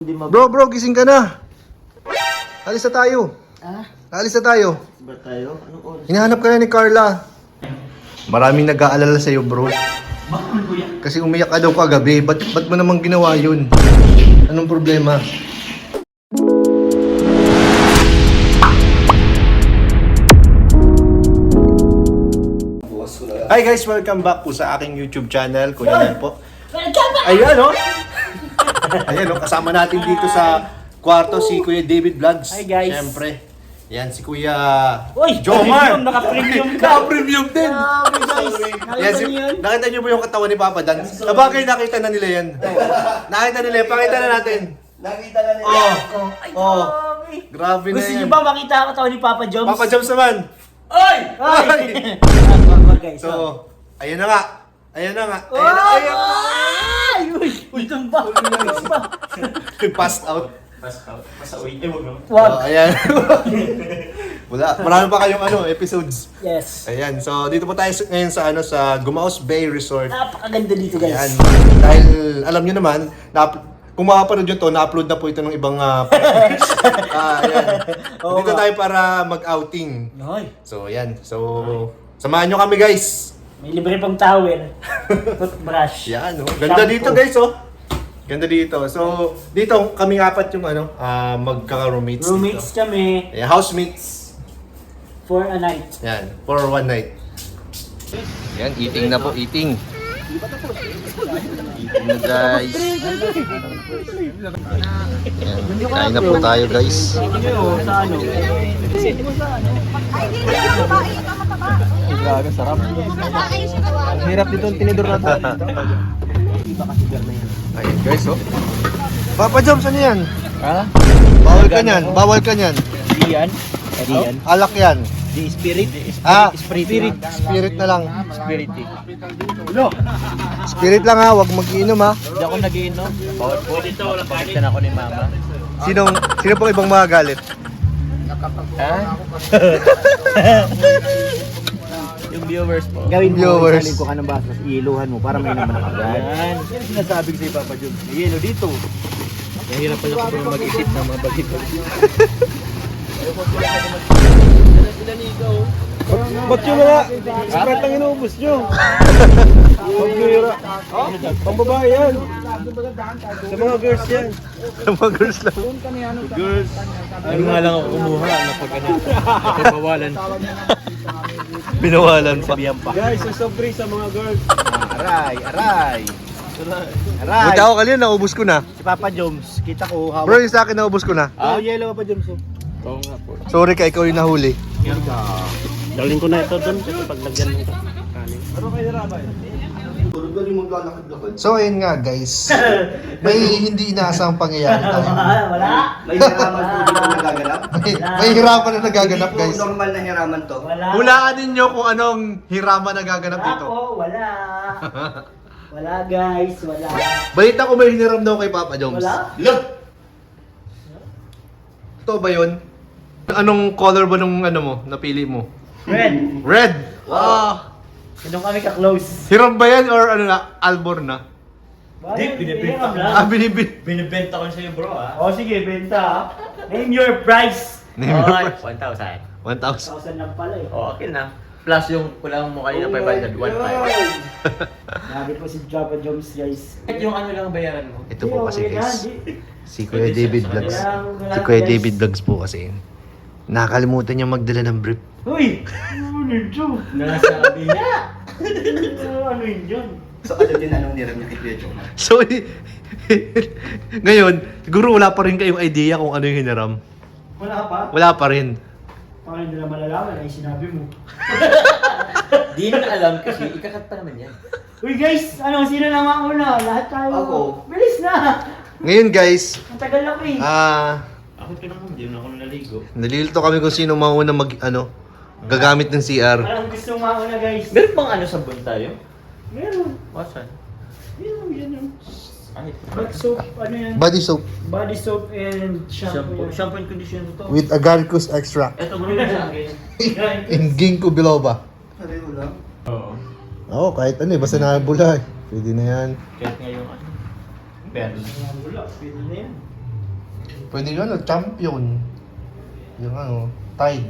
Bro, gising ka na. Alis na tayo. Alis na tayo. Ba tayo? Anong oras? Hinahanap ka na ni Carla. Maraming nag-aalala sa'yo, bro. Bakit kuya? Kasi umiyak ka daw kagabi. Ba't mo naman ginawa yun? Anong problema? Hi guys! Welcome back po sa aking YouTube channel. Kuya Nan po. Ayan o! Ayan o, kasama natin dito sa kwarto si Kuya David Vlogs. Hi, guys. Siyempre. Yan si Kuya Uy! Jomar. Naka-premium ka! Naka-premium din! Guys! Yan, nakita niyo ba yung katawan ni Papa Dan? Sabagay nakita na nila yan. Nakita nila yan. Pakita na natin. Nakita na nila. Oh. Grabe na Gusto yan. niyo ba makita ang katawan ni Papa Joms? Papa Joms naman. Oy! Ay! Guys, So, ayun na nga. Ayun na nga. Oh! Ayun na. Ayun. Ay! Uy! Tumba! Tumba! Passed out. Wag! Oh, ayan. Wala. Marami pa kayong episodes. Yes. Ayan. So, dito po tayo ngayon sa sa Gumaos Bay Resort. Napakaganda dito, guys. Ayan. Dahil alam niyo naman, kung makapanood nyo to, na-upload na po ito ng ibang ayan. Oo Dito nga. tayo para mag-outing. Ay! So, ayan. So, samahan nyo kami, guys. May libre pang towel. Toothbrush. Yan, oh. Ganda Shampoo. dito, guys, oh. Ganda dito. So, dito, kami apat yung magkaka-roommates. Roommates dito. kami Ayan, housemates. for a night. Yan, for one night. Yan, eating na po, eating. Eating na, guys. Yan, kain na po tayo, guys. Sa ano? Grabe, sarap. Ang hirap dito ang tinidor natin. Ayan, guys, oh. Papa Joms, ano yan? Ha? Bawal ka niyan, bawal ka niyan. Di yan? Di yan? Alak yan. Di spirit? Spirit. Spirit na lang. Spirit. Spirit lang ha, wag mag-inom ha. Hindi ako nag-iinom. Pwede ito, wala palitan ako ni mama. Sino pong ibang magagalit? Ha? Yung viewers po. Gawin mo, Viewers. isaling ko ka ng baso, tapos iiluhan mo para may naman agad. Yan. Yan sinasabi ko sa'yo, Papa Jun. May yelo dito. Nahirap pala ko pala mag-isip ng mga bagito. Ba't yung mga Sprite lang inuubos nyo? Pag-gira. Pang babae yan. Sa mga girls yan. Mga girls lang. Girls. Ano nga lang ako kumuha na pag ano. Napabawalan. Binawalan pa. Sabihan pa. Guys, sa soft drink sa mga girls. Aray, aray. Aray. Buti ako kanina, naubos ko na. Si Papa Joms, kita ko hawak. Bro, yung sa akin naubos ko na. Oh, yellow pa dyan. Oo nga po. Sorry ka, ikaw yung nahuli. Dalhin ko na ito doon kasi pag lagyan mo ito. Ano kayo narabay? So, ayun nga guys. May hindi inaasang pangyayari tayo. Wala! May hiraman po dito nagaganap. May hirapan na nagaganap guys. Normal na hiraman to. Wala! Hulaan ninyo kung anong hiraman nagaganap dito. Ako, wala! Wala guys, wala. Balita ko may hiniram daw kay Papa Joms. Wala? Look! Ito ba yun? Anong color ba nung napili mo? Red! Red! Wow! Ganun kami ka-close. Hiram ba yan or Albor na? Di, binibenta ko Binibenta ko sa'yo bro ah. O sige, benta. Name your price. Name your Alright, price. 1,000. 1,000. 1,000 lang pala eh. Oh, okay na. Plus yung kulang mo kanina 500, 1,500. Lagi po si Java Jones guys. Yung ano lang bayaran mo? Ito po kasi Okay na, guys. di. Si Kuya David Vlogs. Si Kuya David Vlogs po kasi. Nakakalimutan niya magdala ng brief. Uy! Ano yun dyan? Nasabi niya. Ano yun dyan? So ano din anong niram niya kay Kuya Jomar? So, ngayon, siguro wala pa rin kayong idea kung ano yung hiniram. Wala pa? Wala pa rin. Paano nila malalaman ay sinabi mo? Di na alam kasi ikakat pa naman yan. Uy guys! Ano? Sino na mauna? Lahat tayo. Ako. Bilis na! Ngayon guys, Ang tagal ako eh. Ako ito naman, hindi na ako naligo. nalilito kami kung sino mauna gagamit ng CR. Anong gusto mauna guys? Meron bang ano sabon tayo? Meron. Wasan? Meron yan yung Ay, body soap. Ano yan? Body soap Body soap and shampoo. shampoo. yan. Shampoo and conditioner to. with agaricus extract Ito mo rin sa akin. and ginkgo biloba. Pareho lang. Oo. Oo, kahit ano basta nakabula eh. Pwede na yan. Kahit ngayong ano. Pero. Wala, pwede na yan. Pwede yun, champion. Yung ano, Tide.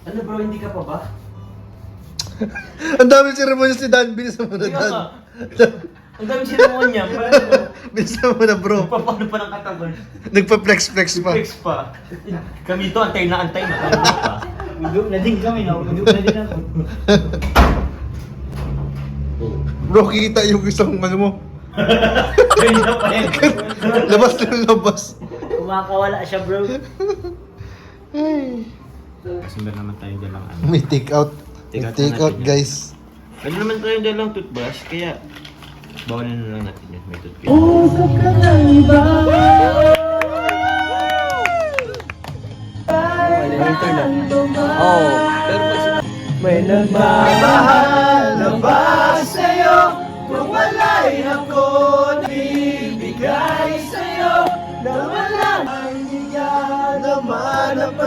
Ano bro, hindi ka pa ba? Ang dami seremonyas si Dan. Bilisan mo na, Dan. Ang dami sinuman niya. Bilisan mo na, bro. Paano pa ng katawan? Nagpa-flex-flex pa. Flex pa. Kami to, antay na antay na. Udok na din kami, no? Udok na din ako. Bro, kita yung isang ano mo. Ganyan pa yun. Labas na yung labas. Kumakawala siya bro. Kasi meron naman tayong dalang ano. May take out. May take out, guys. Meron naman tayong dalang toothbrush, kaya bawalan na lang natin yun. May toothpaste. May nagmamahal na ba sa'yo? Kung wala'y ako nabibigay sa'yo na walang hiya naman ang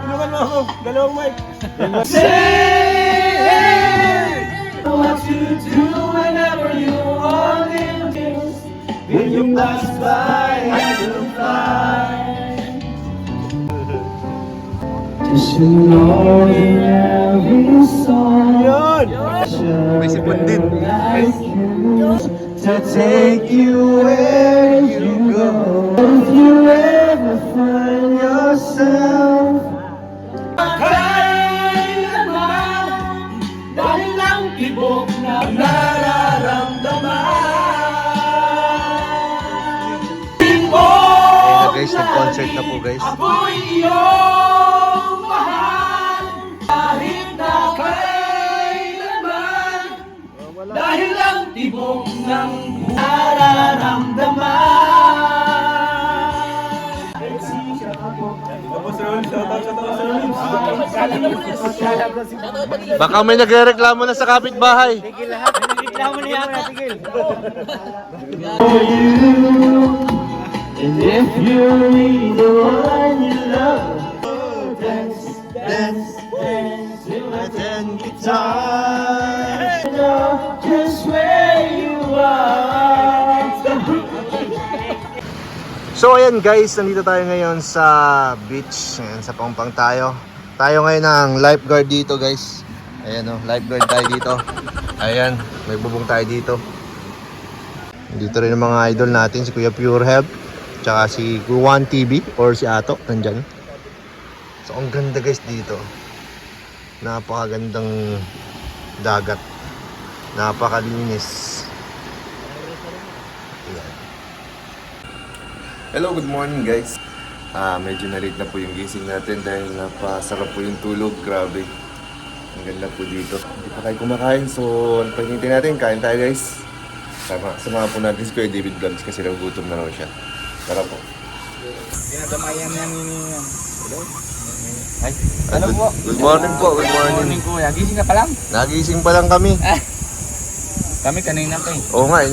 Tulungan mo ako. Dalawang mic. what to do whenever you want it. When you pass by, I will fly. Just to know in every song. Yan! May sipon din. To take you where you go. If you ever find yourself dahil lang tibok na nararamdaman. Guys, nag-concert na po guys. Ako'y iyong mahal kahit na kailanman. Dahil lang tibok ng nararamdaman. Tapos Ron, shoutout sa tapos Ron. Baka may nagre-reklamo na sa kapitbahay. Reklamo na yata. Tigil. And if you're the one you love, dance, dance, dance till I ten guitar. Know just where you are. So ayan guys, nandito tayo ngayon sa beach. Ayan, sa Pangpang tayo. Tayo ngayon ang lifeguard dito guys. Ayan o, lifeguard tayo dito. Ayan, may bubong tayo dito. Dito rin ang mga idol natin, si Kuya Pure Health. Tsaka si Juan TV or si Ato, nandyan. So ang ganda guys dito. Napakagandang dagat. Napakalinis. Ayan. Hello, good morning guys. Medyo na-late na po yung gising natin dahil napasarap po yung tulog. Grabe. Ang ganda po dito. Hindi pa tayo kumakain, so ano pa hinintay natin? Kain tayo guys. Samahan po natin si Kuya David Vlogs kasi nagugutom na raw siya. Tara po. Pinatamayan yan ni... Ay, ano po? Good morning po, good morning. kuya. Gising ka pa lang? Nagising pa lang kami. Kami kanina pa eh. Oo nga,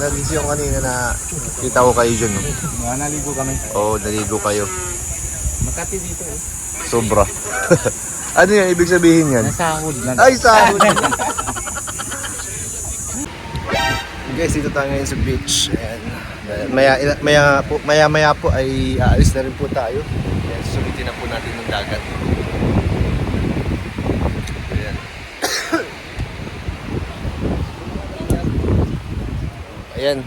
nagising ako kanina na kita ko kayo dyan. No? Naligo kami. Oo, naligo kayo. Makati dito eh. Sobra. Ano yan, ibig sabihin yan? Nasahod na. Ay, sahod! Guys, dito tayo ngayon sa beach. Ayan. Maya po ay aalis na rin po tayo. Ayan, susulitin na po natin ng dagat. Ayan. Ayan.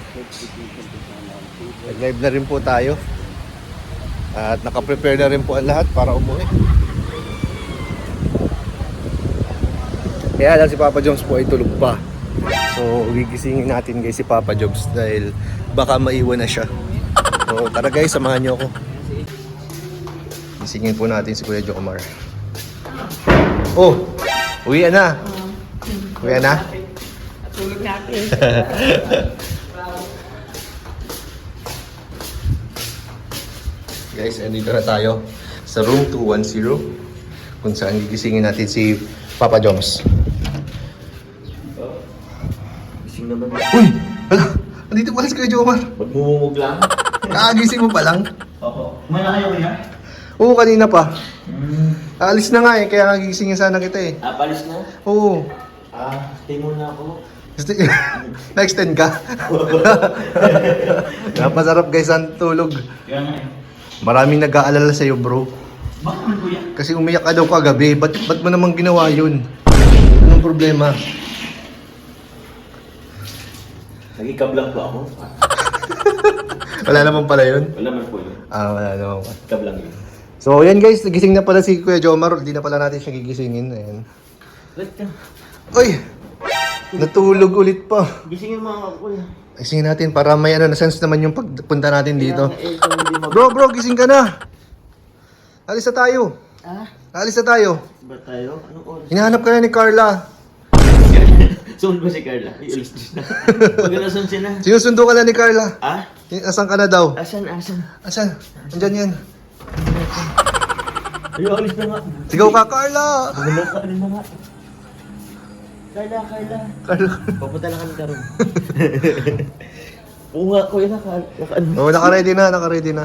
Nag-live na rin po tayo. At nakaprepare na rin po ang lahat para umuwi. Kaya lang si Papa Joms po ay tulog pa. So gigisingin natin guys si Papa Joms dahil baka maiwan na siya. So tara guys, samahan niyo ako. Gisingin po natin si Kuya Jomar. Oh! Uwi na! Uwi na? Tulog natin. Guys, andito na tayo sa room 210 kung saan gigisingin natin si Papa Joms. Gising naman. Uy! Hala! Andito pala si Kuya Jomar. Magmumumug lang. Kakagising mo pa lang. Oo. Kumala kayo kuya? Oo, kanina pa. Alis na nga eh, kaya kagisingin sana kita eh. Palis na? Oo. Stay muna ako. Na-extend ka? Napasarap guys ang tulog. Kaya nga eh. Maraming nag-aalala sa'yo bro. Bakit naman kuya? Kasi umiyak ka daw kagabi. Ba't mo naman ginawa yun? Anong problema? Nag-ikab lang po ako. Wala naman pala yun? Wala man po yun. Wala naman pala. Ikab lang yun. So yan guys, nagising na pala si Kuya Jomar. Hindi na pala natin siya gigisingin. Ayan. Wait ka. Uy! Natulog ulit pa. Gisingin mo ako kuya. Gisingin natin para may na-sense naman yung pagpunta natin dito. Kaya nga, hindi mo... Bro, gising ka na. Alis na tayo. Ah? Alis na tayo. Ba tayo? Anong oras? Hinahanap ka na ni Carla. Soon ba si Carla? Ay, alas 10 na. Pag alas 11 na. Sinusundo ka na ni Carla. Ah? Asan ka na daw? Asan? Asan? Andyan yan. Ay, alis na nga. Sigaw ka, Carla! Wala ka, alis na nga. Carla. Carla. Papunta lang kami karon. Oo nga, kuya naka-ano. Oo, naka-ready na. Naka-ready na.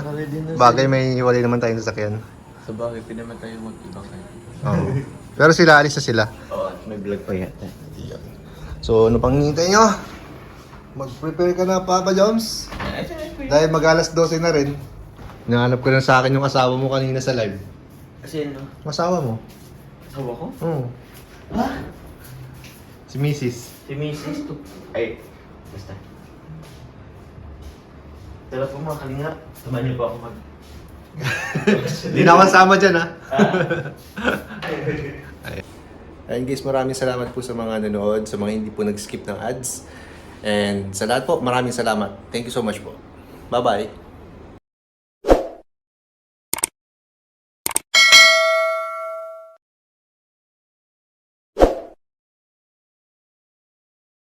Bagay may hiwalay naman tayong sasakyan. Sa bagay, pinaman tayo mag-ibang kayo. Oo. Pero sila, alis na sila. Oo, may vlog pa yata. So, ano pang hinihintay nyo? Mag-prepare ka na, Papa Joms. Dahil mag-alas 12 na rin. Hinahanap ko na sa akin yung asawa mo kanina sa live. Kasi ano? Asawa mo? Asawa ko? Oo. Ha? Si Mrs. Si Mrs. to. Ay, basta. Tara po mga kalinga. Samahan niyo po ako mag... Hindi na ako kasama dyan, ha? Ah? Ayun guys, maraming salamat po sa mga nanood, sa mga hindi po nag-skip ng ads. And sa lahat po, maraming salamat. Thank you so much po. Bye-bye.